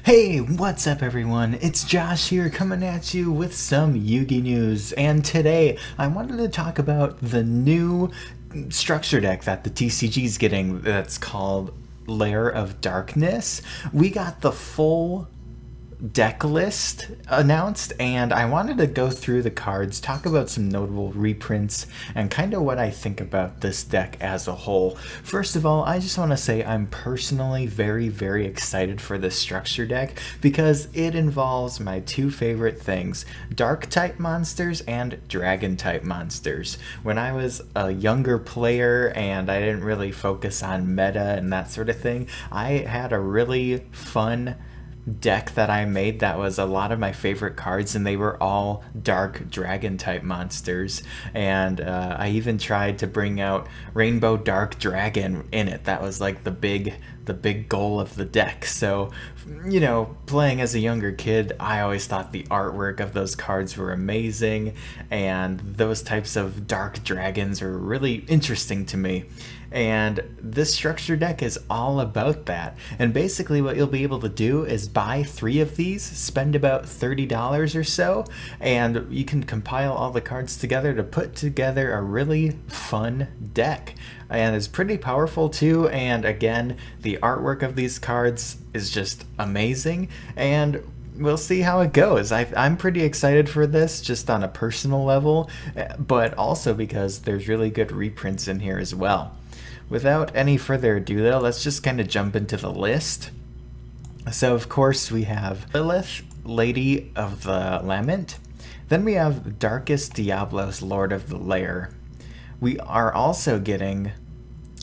Hey, what's up everyone? It's Josh here coming at you with some Yugi-News, and today I wanted to talk about the new structure deck that the TCG is getting that's called Lair of Darkness. We got the full deck list announced, and I wanted to go through the cards, talk about some notable reprints, and kind of what I think about this deck as a whole. First of all, I just want to say I'm personally very excited for this structure deck because it involves my two favorite things, dark type monsters and dragon type monsters. When I was a younger player and I didn't really focus on meta and that sort of thing, I had a really fun deck that I made that was a lot of my favorite cards, and they were all dark dragon type monsters, and I even tried to bring out Rainbow Dark Dragon in it. That was like the big goal of the deck. So, you know, playing as a younger kid, I always thought the artwork of those cards were amazing, and those types of dark dragons are really interesting to me. And this structure deck is all about that. And basically what you'll be able to do is buy 3 of these, spend about $30 or so, and you can compile all the cards together to put together a really fun deck. And it's pretty powerful too, and again, the artwork of these cards is just amazing, and we'll see how it goes. I'm pretty excited for this just on a personal level, but also because there's really good reprints in here as well. Without any further ado though, let's just kind of jump into the list. So of course we have Lilith, Lady of the Lament. Then we have Darkest Diablos, Lord of the Lair. We are also getting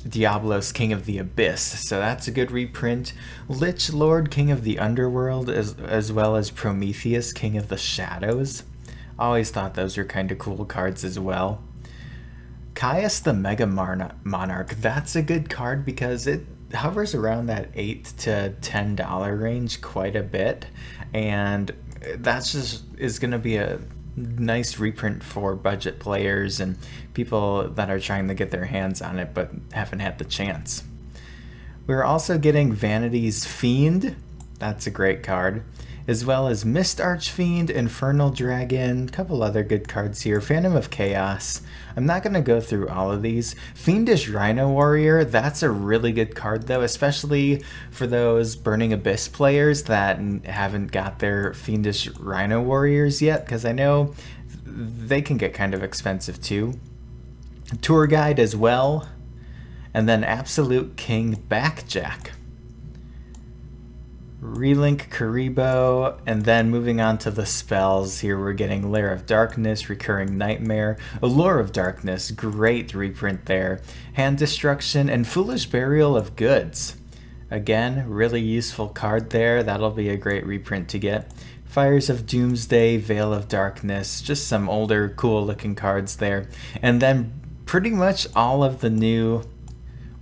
Diablos, King of the Abyss, so that's a good reprint. Lich Lord, King of the Underworld, as well as Prometheus, King of the Shadows. Always thought those were kind of cool cards as well. Caius the Mega Monarch, that's a good card because it hovers around that $8 to $10 range quite a bit, and that's just is going to be a nice reprint for budget players and people that are trying to get their hands on it but haven't had the chance. We're also getting Vanity's Fiend, that's a great card, as well as Mist Archfiend, Infernal Dragon, a couple other good cards here, Phantom of Chaos. I'm not going to go through all of these. Fiendish Rhino Warrior, that's a really good card though, especially for those Burning Abyss players that haven't got their Fiendish Rhino Warriors yet, because I know they can get kind of expensive too. Tour Guide as well, and then Absolute King Backjack. Relink Karibo, and then moving on to the spells, here we're getting Lair of Darkness, Recurring Nightmare, Allure of Darkness, great reprint there, Hand Destruction, and Foolish Burial of Goods. Again, really useful card there, that'll be a great reprint to get. Fires of Doomsday, Veil of Darkness, just some older cool looking cards there. And then pretty much all of the new,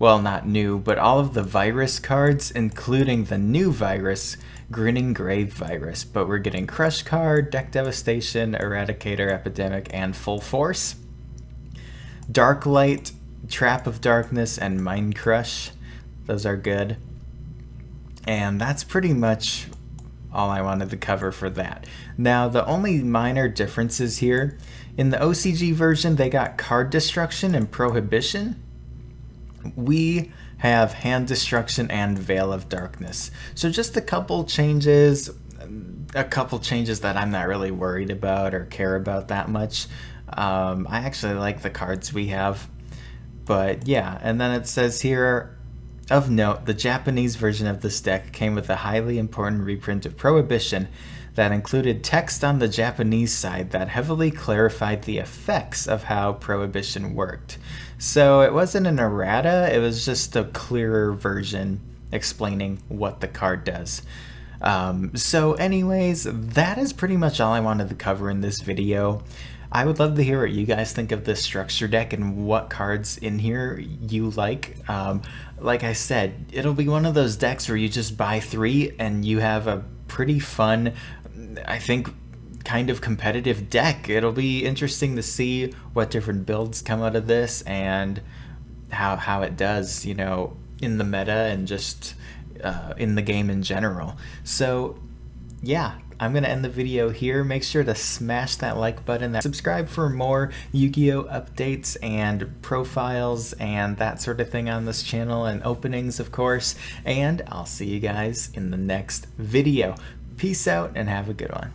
well, not new, but all of the virus cards, including the new virus, Grinning Grave Virus. But we're getting Crush Card, Deck Devastation, Eradicator, Epidemic, and Full Force. Dark Light, Trap of Darkness, and Mind Crush. Those are good. And that's pretty much all I wanted to cover for that. Now, the only minor differences here, in the OCG version, they got Card Destruction and Prohibition. We have Hand Destruction and Veil of Darkness. So just a couple changes that I'm not really worried about or care about that much. I actually like the cards we have. But yeah, and then it says here, of note, the Japanese version of this deck came with a highly important reprint of Prohibition that included text on the Japanese side that heavily clarified the effects of how Prohibition worked. So it wasn't an errata, it was just a clearer version explaining what the card does. So anyways, that is pretty much all I wanted to cover in this video. I would love to hear what you guys think of this structure deck and what cards in here you like. Like I said, it'll be one of those decks where you just buy 3 and you have a pretty fun, I think, kind of competitive deck. It'll be interesting to see what different builds come out of this and how it does, you know, in the meta and just in the game in general. So yeah, I'm going to end the video here. Make sure to smash that like button. Subscribe for more Yu-Gi-Oh! Updates and profiles and that sort of thing on this channel, and openings, of course. And I'll see you guys in the next video. Peace out and have a good one.